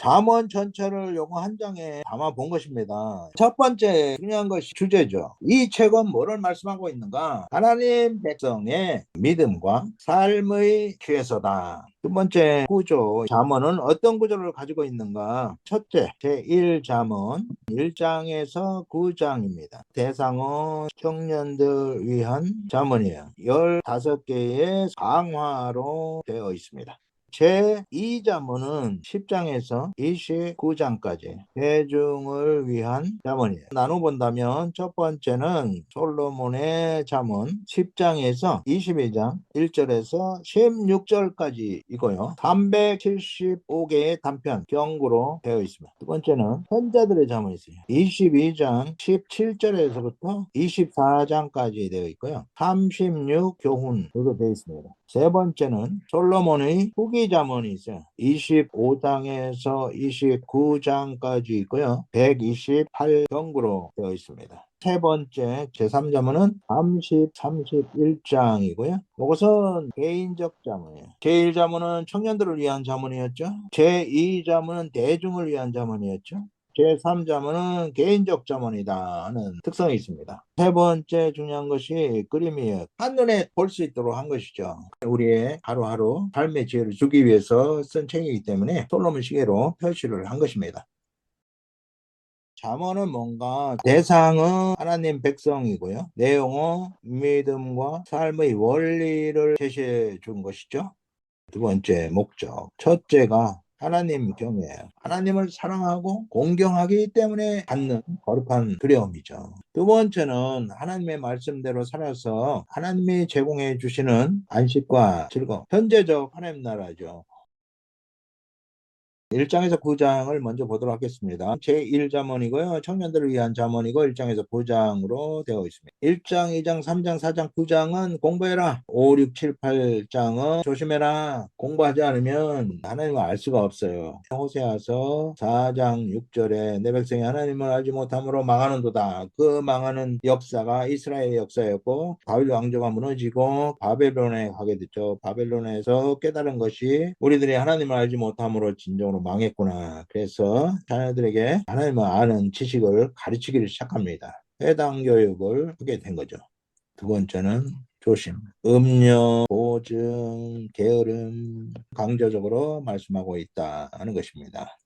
잠언 전체를 요거 한 장에 담아 본 것입니다. 첫 번째 중요한 것이 주제죠. 이 책은 뭐를 말씀하고 있는가? 하나님 백성의 믿음과 삶의 기회서다. 두 번째 구조, 잠언은 어떤 구조를 가지고 있는가? 첫째, 제1잠언 1장에서 9장입니다. 대상은 청년들 위한 잠언이에요. 15개의 강화로 되어 있습니다. 제2잠언은 10장에서 29장까지 대중을 위한 잠언이에요. 나눠본다면 첫 번째는 솔로몬의 잠언 10장에서 22장 1절에서 16절까지 이고요. 375개의 단편 경구로 되어 있습니다. 두 번째는 선자들의 잠언이 있어요. 22장 17절에서부터 24장까지 되어 있고요. 36교훈으로 되어 있습니다. 세 번째는 솔로몬의 후기 잠언이 있어요. 25장에서 29장까지 있고요. 128경구로 되어 있습니다. 세 번째 제3잠언은 30, 31장이고요. 이것은 개인적 잠언이에요. 제1잠언은 청년들을 위한 잠언이었죠. 제2잠언은 대중을 위한 잠언이었죠. 제3잠언은 개인적 잠언이다 하는 특성이 있습니다. 세 번째 중요한 것이 그림이에요. 한눈에 볼 수 있도록 한 것이죠. 우리의 하루하루 삶의 지혜를 주기 위해서 쓴 책이기 때문에 솔로몬 시계로 표시를 한 것입니다. 잠언은 뭔가 대상은 하나님 백성이고요. 내용은 믿음과 삶의 원리를 제시해 준 것이죠. 두 번째 목적. 첫째가 하나님 경외예요. 하나님을 사랑하고 공경하기 때문에 갖는 거룩한 두려움이죠. 두 번째는 하나님의 말씀대로 살아서 하나님이 제공해 주시는 안식과 즐거움. 현재적 하나님 나라죠. 1장에서 9장을 먼저 보도록 하겠습니다. 제1잠언이고요. 청년들을 위한 잠언이고 1장에서 9장으로 되어 있습니다. 1장, 2장, 3장, 4장, 9장은 공부해라. 5, 6, 7, 8장은 조심해라. 공부하지 않으면 하나님을 알 수가 없어요. 호세아서 4장 6절에 내 백성이 하나님을 알지 못함으로 망하는도다. 그 망하는 역사가 이스라엘의 역사였고 바빌 왕조가 무너지고 바벨론에 가게 됐죠. 바벨론에서 깨달은 것이 우리들이 하나님을 알지 못함으로 진정으로 망했구나. 그래서 자녀들에게 하나님을 아는 지식을 가르치기를 시작합니다. 해당 교육을 하게 된 거죠. 두 번째는 조심. 음료, 보증, 게으름 강조적으로 말씀하고 있다 하는 것입니다.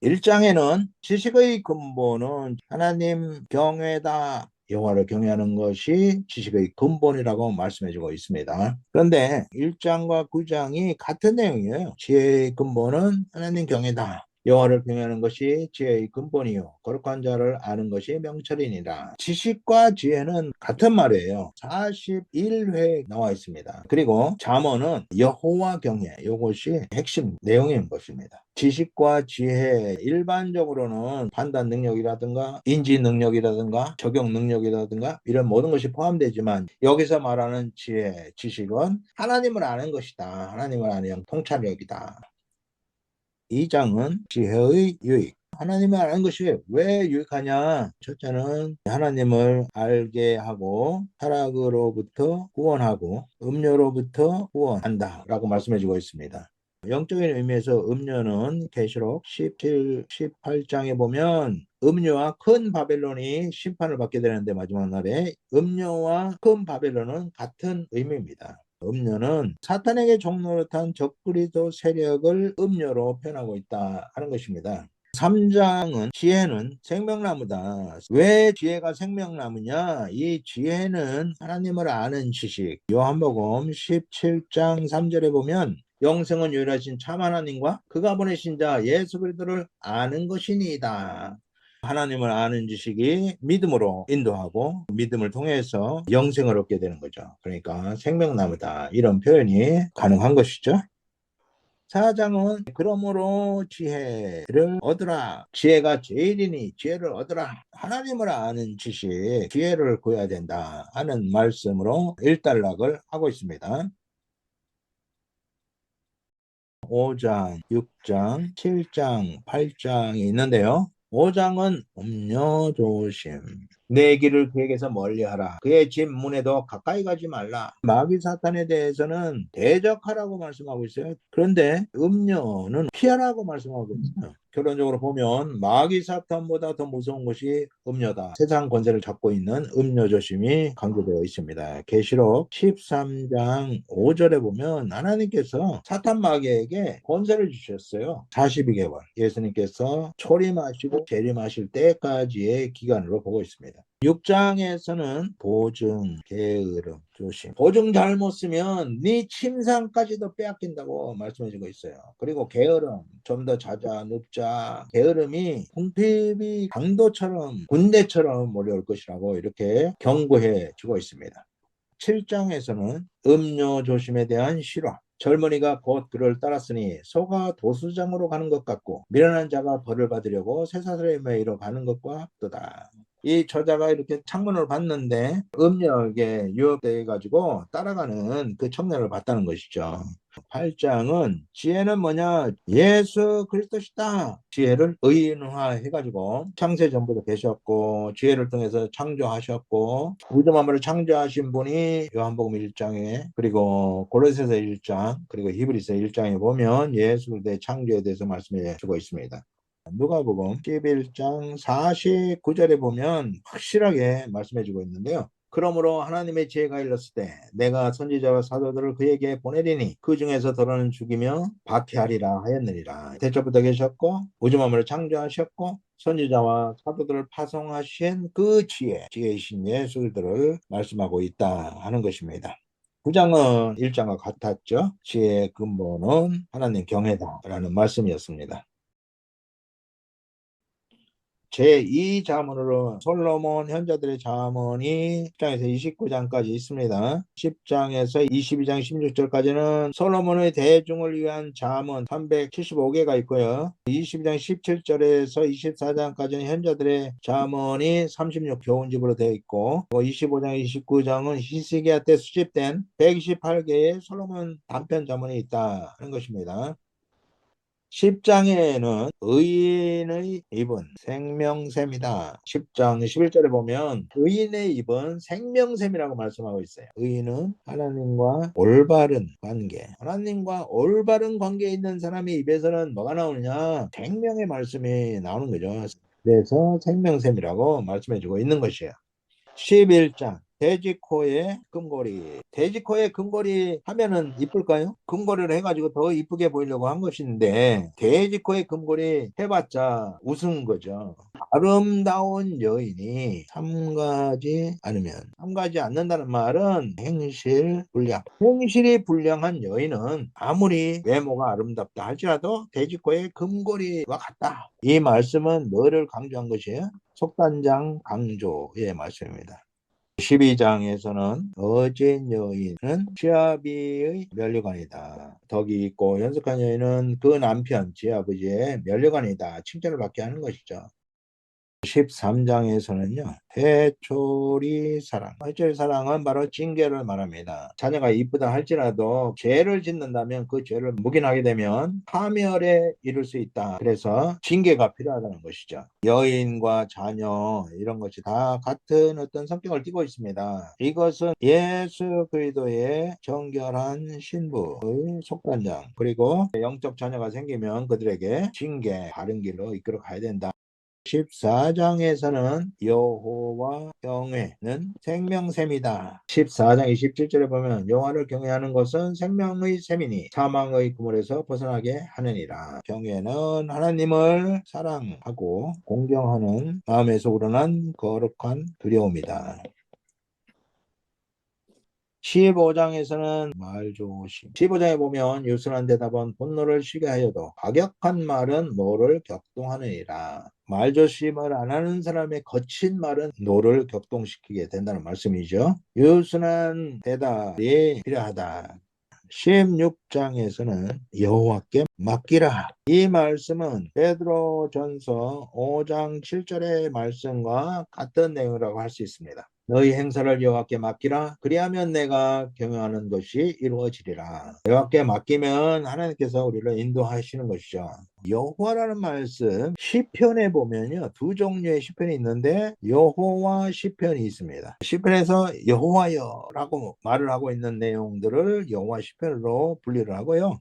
1장에는 지식의 근본은 하나님 경외다. 여호와를 경외하는 것이 지식의 근본이라고 말씀해주고 있습니다. 그런데 1장과 9장이 같은 내용이에요. 지혜의 근본은 하나님 경외다. 여호와를 경외하는 것이 지혜의 근본이요 거룩한 자를 아는 것이 명철이니라. 지식과 지혜는 같은 말이에요. 41회 나와 있습니다. 그리고 잠언은 여호와 경외, 이것이 핵심 내용인 것입니다. 지식과 지혜, 일반적으로는 판단 능력이라든가 인지 능력이라든가 적용 능력이라든가 이런 모든 것이 포함되지만 여기서 말하는 지혜, 지식은 하나님을 아는 것이다. 하나님을 아는 통찰력이다. 2장은 지혜의 유익. 하나님을 아는 것이 왜 유익하냐? 첫째는 하나님을 알게 하고 타락으로부터 구원하고 음료로부터 구원한다 라고 말씀해주고 있습니다. 영적인 의미에서 음료는 계시록 17, 18장에 보면 음료와 큰 바벨론이 심판을 받게 되는데 마지막 날에 음료와 큰 바벨론은 같은 의미입니다. 음료는 사탄에게 종노릇한 적그리스도 세력을 음료로 표현하고 있다 하는 것입니다. 3장은 지혜는 생명나무다. 왜 지혜가 생명나무냐? 이 지혜는 하나님을 아는 지식. 요한복음 17장 3절에 보면 영생은 유일하신 참 하나님과 그가 보내신 자 예수 그리스도를 아는 것이니이다. 하나님을 아는 지식이 믿음으로 인도하고 믿음을 통해서 영생을 얻게 되는 거죠. 그러니까 생명나무다. 이런 표현이 가능한 것이죠. 4장은 그러므로 지혜를 얻으라. 지혜가 제일이니 지혜를 얻으라. 하나님을 아는 지식, 지혜를 구해야 된다 하는 말씀으로 일단락을 하고 있습니다. 5장, 6장, 7장, 8장이 있는데요. 5장은 음료 조심. 내 길을 그에게서 멀리하라. 그의 집 문에도 가까이 가지 말라. 마귀 사탄에 대해서는 대적하라고 말씀하고 있어요. 그런데 음료는 피하라고 말씀하고 있어요. 결론적으로 보면 마귀 사탄보다 더 무서운 것이 음료다. 세상 권세를 잡고 있는 음료 조심이 강조되어 있습니다. 계시록 13장 5절에 보면 하나님께서 사탄 마귀에게 권세를 주셨어요. 42개월. 예수님께서 초림하시고 재림하실 때까지의 기간으로 보고 있습니다. 6장에서는 보증, 게으름, 조심. 보증 잘못 쓰면 네 침상까지도 빼앗긴다고 말씀해주고 있어요. 그리고 게으름, 좀 더 자자, 눕자. 게으름이 궁핍이 강도처럼 군대처럼 몰려올 것이라고 이렇게 경고해 주고 있습니다. 7장에서는 음료 조심에 대한 실화. 젊은이가 곧 그를 따랐으니 소가 도수장으로 가는 것 같고 미련한 자가 벌을 받으려고 쇠사슬에 매이러 가는 것과 같도다. 이 저자가 이렇게 창문을 봤는데 음력에 유혹돼 가지고 따라가는 그 청년을 봤다는 것이죠. 8장은 지혜는 뭐냐? 예수 그리스도시다. 지혜를 의인화 해가지고 창세 전부터 계셨고 지혜를 통해서 창조하셨고 우주 만물을 창조하신 분이 요한복음 1장에 그리고 고린도서 1장 그리고 히브리서 1장에 보면 예수 그리스도의 창조에 대해서 말씀해 주고 있습니다. 누가복음 11장 49절에 보면 확실하게 말씀해 주고 있는데요. 그러므로 하나님의 지혜가 일렀을 때 내가 선지자와 사도들을 그에게 보내리니 그 중에서 더러는 죽이며 박해하리라 하였느니라. 태초부터 계셨고 우주 만물을 창조하셨고 선지자와 사도들을 파송하신 그 지혜이신 예수들을 말씀하고 있다 하는 것입니다. 9장은 1장과 같았죠. 지혜의 근본은 하나님 경외다라는 말씀이었습니다. 제2자문으로 솔로몬 현자들의 자문이 10장에서 29장까지 있습니다. 10장에서 22장 16절까지는 솔로몬의 대중을 위한 자문 375개가 있고요. 22장 17절에서 24장까지는 현자들의 자문이 36교훈집으로 되어 있고 25장 29장은 히스기야 때 수집된 128개의 솔로몬 단편 자문이 있다는 것입니다. 10장에는 의인의 입은 생명샘이다. 10장 11절에 보면 의인의 입은 생명샘이라고 말씀하고 있어요. 의인은 하나님과 올바른 관계, 하나님과 올바른 관계에 있는 사람의 입에서는 뭐가 나오느냐? 생명의 말씀이 나오는 거죠. 그래서 생명샘이라고 말씀해주고 있는 것이에요. 11장 돼지코의 금고리. 돼지코의 금고리 하면은 이쁠까요? 금고리를 해가지고 더 이쁘게 보이려고 한 것인데 돼지코의 금고리 해봤자 웃은 거죠. 아름다운 여인이 삼가지 않는다는 말은 행실불량. 행실이 불량한 여인은 아무리 외모가 아름답다 할지라도 돼지코의 금고리와 같다. 이 말씀은 뭐를 강조한 것이에요? 속단장 강조의 말씀입니다. 12장에서는 어진 여인은 시아비의 면류관이다. 덕이 있고 연숙한 여인은 그 남편 지아버지의 면류관이다. 칭찬을 받게 하는 것이죠. 13장에서는요. 해초리 사랑. 해초리 사랑은 바로 징계를 말합니다. 자녀가 이쁘다 할지라도 죄를 짓는다면 그 죄를 묵인하게 되면 파멸에 이를 수 있다. 그래서 징계가 필요하다는 것이죠. 여인과 자녀 이런 것이 다 같은 어떤 성격을 띠고 있습니다. 이것은 예수 그리스도의 정결한 신부의 속단장 그리고 영적 자녀가 생기면 그들에게 징계, 바른 길로 이끌어 가야 된다. 14장에서는 여호와 경외는 생명샘이다. 14장 27절에 보면 여호와를 경외하는 것은 생명의 샘이니 사망의 그물에서 벗어나게 하느니라. 경외는 하나님을 사랑하고 공경하는 마음에서 우러난 거룩한 두려움이다. 15장에서는 말조심. 15장에 보면 유순한 대답은 분노를 쉬게 하여도 과격한 말은 노를 격동하느니라. 말조심을 안 하는 사람의 거친 말은 노를 격동시키게 된다는 말씀이죠. 유순한 대답이 필요하다. 16장에서는 여호와께 맡기라. 이 말씀은 베드로전서 5장 7절의 말씀과 같은 내용이라고 할 수 있습니다. 너희 행사를 여호와께 맡기라. 그리하면 내가 경영하는 것이 이루어지리라. 여호와께 맡기면 하나님께서 우리를 인도하시는 것이죠. 여호와라는 말씀 시편에 보면요, 두 종류의 시편이 있는데 여호와 시편이 있습니다. 시편에서 여호와여라고 말을 하고 있는 내용들을 여호와 시편으로 분류를 하고요.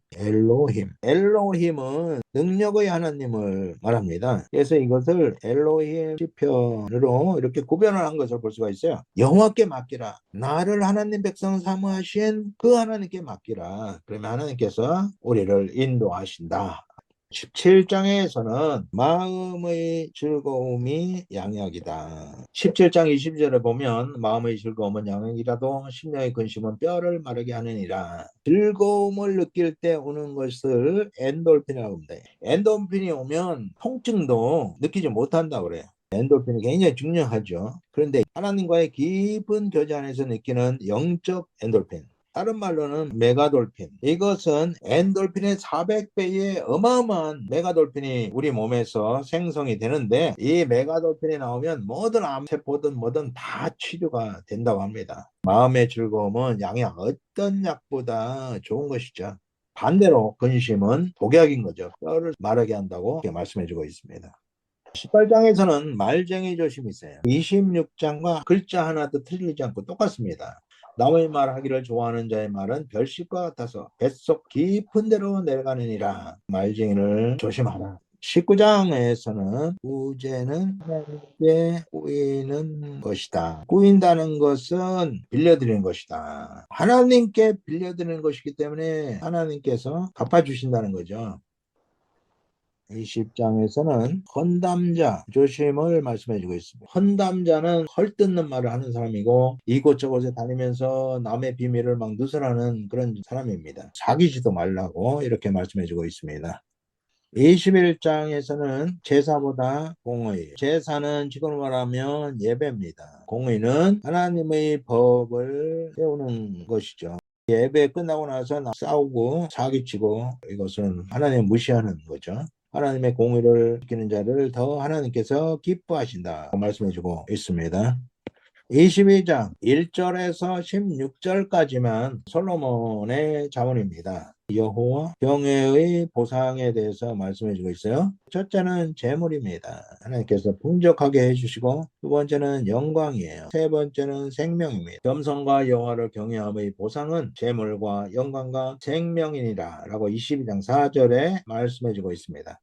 엘로힘은 능력의 하나님을 말합니다. 그래서 이것을 엘로힘 시편으로 이렇게 구별을 한 것을 볼 수가 있어요. 여호와께 맡기라. 나를 하나님 백성 삼으신 그 하나님께 맡기라. 그러면 하나님께서 우리를 인도하신다. 17장에서는 마음의 즐거움이 양약이다. 17장 20절에 보면 마음의 즐거움은 양약이라도 심령의 근심은 뼈를 마르게 하느니라. 즐거움을 느낄 때 오는 것을 엔돌핀이라고 합니다. 엔돌핀이 오면 통증도 느끼지 못한다고 그래요. 엔돌핀이 굉장히 중요하죠. 그런데 하나님과의 깊은 교제 안에서 느끼는 영적 엔돌핀, 다른 말로는 메가돌핀, 이것은 엔돌핀의 400배의 어마어마한 메가돌핀이 우리 몸에서 생성이 되는데, 이 메가돌핀이 나오면 모든 암세포든 뭐든 다 치료가 된다고 합니다. 마음의 즐거움은 양약, 어떤 약보다 좋은 것이죠. 반대로 근심은 독약인 거죠. 뼈를 마르게 한다고 이렇게 말씀해주고 있습니다. 18장에서는 말쟁이 조심이 있어요. 26장과 글자 하나도 틀리지 않고 똑같습니다. 남의 말하기를 좋아하는 자의 말은 별식과 같아서 뱃속 깊은 데로 내려가느니라. 말쟁이를 조심하라. 19장에서는 우제는 하나님께 꾸이는 것이다. 꾸인다는 것은 빌려드리는 것이다. 하나님께 빌려드리는 것이기 때문에 하나님께서 갚아주신다는 거죠. 20장에서는 헌담자 조심을 말씀해주고 있습니다. 헌담자는 헐뜯는 말을 하는 사람이고 이곳저곳에 다니면서 남의 비밀을 막 누설하는 그런 사람입니다. 사귀지도 말라고 이렇게 말씀해주고 있습니다. 21장에서는 제사보다 공의, 제사는 지금 말하면 예배입니다. 공의는 하나님의 법을 세우는 것이죠. 예배 끝나고 나서 싸우고 사기치고 이것은 하나님 무시하는 거죠. 하나님의 공의를 지키는 자를 더 하나님께서 기뻐하신다 말씀해주고 있습니다. 22장 1절에서 16절까지만 솔로몬의 자문입니다. 여호와 경외의 보상에 대해서 말씀해주고 있어요. 첫째는 재물입니다. 하나님께서 풍족하게 해주시고, 두 번째는 영광이에요. 세 번째는 생명입니다. 겸손과 여호와를 경외함의 보상은 재물과 영광과 생명이니라 라고 22장 4절에 말씀해주고 있습니다.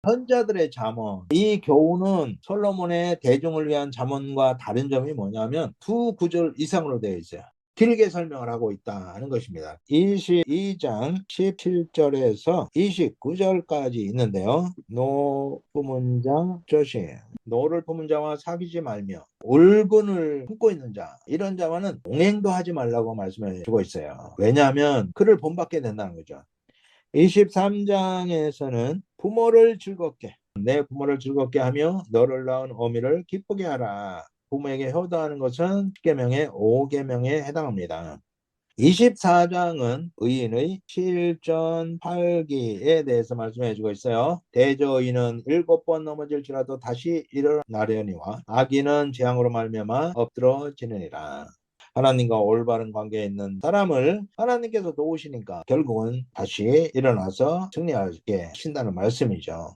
선자들의 잠언, 이 교훈은 솔로몬의 대중을 위한 잠언과 다른 점이 뭐냐면 두 구절 이상으로 되어 있어요. 길게 설명을 하고 있다는 것입니다. 22장 17절에서 29절까지 있는데요. 노 품은 자 조심, 노를 품은 자와 사귀지 말며 울분을 품고 있는 자, 이런 자와는 동행도 하지 말라고 말씀해 주고 있어요. 왜냐하면 그를 본받게 된다는 거죠. 23장에서는 내 부모를 즐겁게 하며 너를 낳은 어미를 기쁘게 하라. 부모에게 효도하는 것은 10계명의 5계명에 해당합니다. 24장은 의인의 실전 8기에 대해서 말씀해 주고 있어요. 대저인은 7번 넘어질지라도 다시 일어나려니와 악인은 재앙으로 말미암아 엎드러지느니라. 하나님과 올바른 관계에 있는 사람을 하나님께서 도우시니까 결국은 다시 일어나서 승리하게 하신다는 말씀이죠.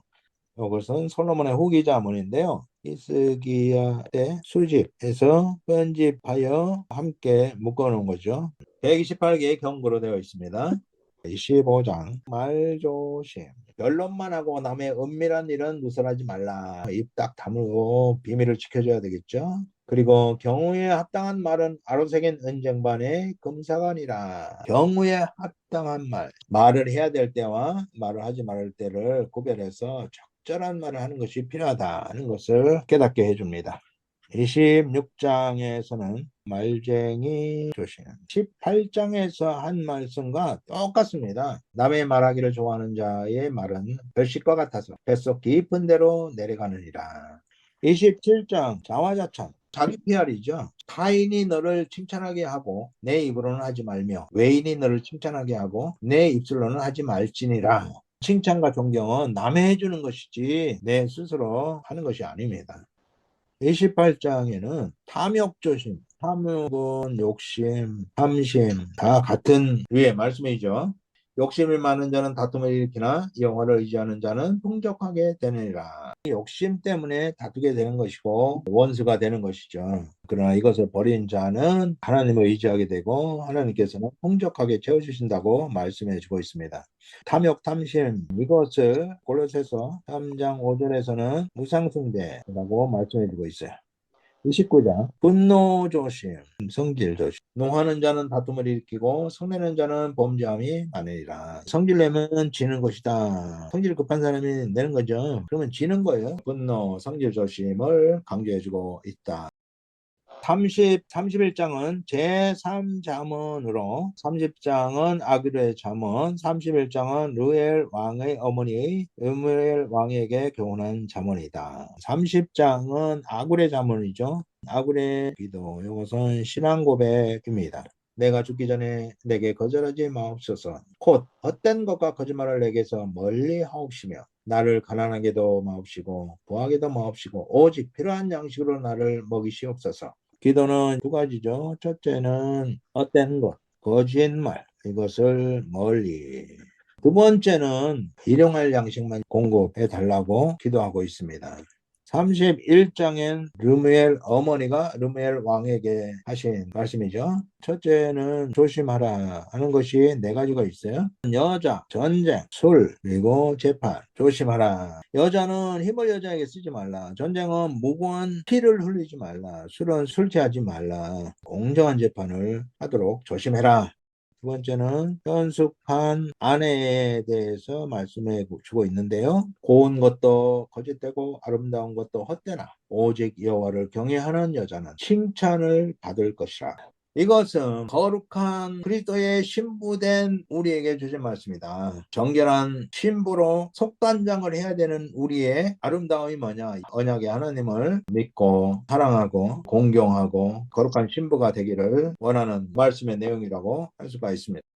이것은 솔로몬의 후기 자문인데요. 히스기야 때 수집해서 편집하여 함께 묶어놓은 거죠. 128개의 경고로 되어 있습니다. 25장 말조심, 변론만 하고 남의 은밀한 일은 누설하지 말라. 입 딱 다물고 비밀을 지켜줘야 되겠죠. 그리고 경우에 합당한 말은 아로새긴 은쟁반의 금사관이라. 경우에 합당한 말을 해야 될 때와 말을 하지 말을 때를 구별해서 적절한 말을 하는 것이 필요하다는 것을 깨닫게 해줍니다. 26장에서는 말쟁이 조심, 18장에서 한 말씀과 똑같습니다. 남의 말하기를 좋아하는 자의 말은 별식과 같아서 뱃속 깊은 데로 내려가느니라. 27장 자화자찬, 자기 PR이죠. 타인이 너를 칭찬하게 하고 내 입으로는 하지 말며 외인이 너를 칭찬하게 하고 내 입술로는 하지 말지니라. 칭찬과 존경은 남이 해주는 것이지 내 스스로 하는 것이 아닙니다. 28장에는 탐욕 조심, 탐욕은 욕심, 탐심 다 같은 류의 말씀이죠. 욕심이 많은 자는 다툼을 일으키나 여호와를 의지하는 자는 풍족하게 되느니라. 욕심 때문에 다투게 되는 것이고 원수가 되는 것이죠. 그러나 이것을 버린 자는 하나님을 의지하게 되고 하나님께서는 풍족하게 채워주신다고 말씀해 주고 있습니다. 탐욕, 탐심, 이것을 골로새서 3장 5절에서는 무상숭배라고 말씀해 주고 있어요. 29장 분노 조심, 성질 조심. 농하는 자는 다툼을 일으키고 성내는 자는 범죄함이 많으리라. 성질 내면 지는 것이다. 성질 급한 사람이 내는 거죠. 그러면 지는 거예요. 분노, 성질 조심을 강조해주고 있다. 31장은 제3자문으로 30장은 아기르의 자문, 31장은 르엘 왕의 어머니의 르무엘 왕에게 교훈한 자문이다. 30장은 아굴의 자문이죠. 아굴의 기도, 이것은 신앙 고백입니다. 내가 죽기 전에 내게 거절하지 마옵소서. 곧 헛된 것과 거짓말을 내게서 멀리 하옵시며 나를 가난하게도 마옵시고 부하게도 마옵시고 오직 필요한 양식으로 나를 먹이시옵소서. 기도는 두 가지죠. 첫째는 헛된 것, 거짓말, 이것을 멀리. 두 번째는 일용할 양식만 공급해 달라고 기도하고 있습니다. 31장엔 르무엘 어머니가 르무엘 왕에게 하신 말씀이죠. 첫째는 조심하라 하는 것이 네 가지가 있어요. 여자, 전쟁, 술, 그리고 재판. 조심하라. 여자는 힘을 여자에게 쓰지 말라. 전쟁은 무고한 피를 흘리지 말라. 술은 술 취하지 말라. 공정한 재판을 하도록 조심해라. 두 번째는 현숙한 아내에 대해서 말씀해 주고 있는데요. 고운 것도 거짓되고 아름다운 것도 헛되나 오직 여호와를 경외하는 여자는 칭찬을 받을 것이라. 이것은 거룩한 그리스도의 신부된 우리에게 주신 말씀이다. 정결한 신부로 속단장을 해야 되는 우리의 아름다움이 뭐냐? 언약의 하나님을 믿고 사랑하고 공경하고 거룩한 신부가 되기를 원하는 말씀의 내용이라고 할 수가 있습니다.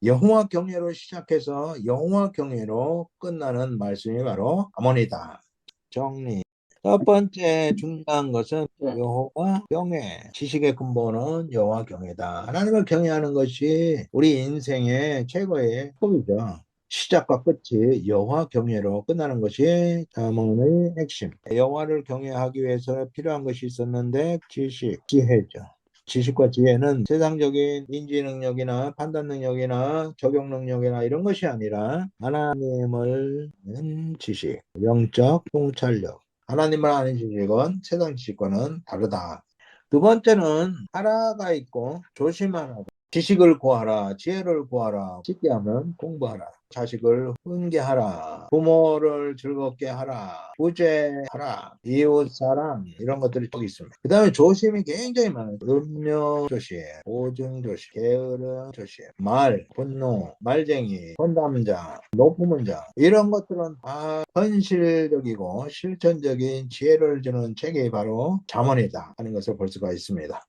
여호와 경외로 시작해서 여호와 경외로 끝나는 말씀이 바로 아모니다. 정리. 첫 번째 중요한 것은 여호와 경외. 지식의 근본은 여호와 경외다. 하나님을 경외하는 것이 우리 인생의 최고의 축복이죠. 시작과 끝이 여호와 경외로 끝나는 것이 자문의 핵심. 여호와를 경외하기 위해서 필요한 것이 있었는데 지식, 지혜죠. 지식과 지혜는 세상적인 인지 능력이나 판단 능력이나 적용 능력이나 이런 것이 아니라 하나님을 아는 지식, 영적 통찰력. 하나님을 아는 지식은 세상 지식과는 다르다. 두 번째는 하라가 있고 조심하라. 지식을 구하라, 지혜를 구하라, 쉽게 하면 공부하라, 자식을 훈계하라, 부모를 즐겁게 하라, 부재하라, 이웃 사랑, 이런 것들이 쭉 있습니다. 그 다음에 조심이 굉장히 많아요. 음료 조심, 보증 조심, 게으름 조심, 말, 분노, 말쟁이, 혼담자, 높은 자, 이런 것들은 다 현실적이고 실천적인 지혜를 주는 책이 바로 잠언이다 하는 것을 볼 수가 있습니다.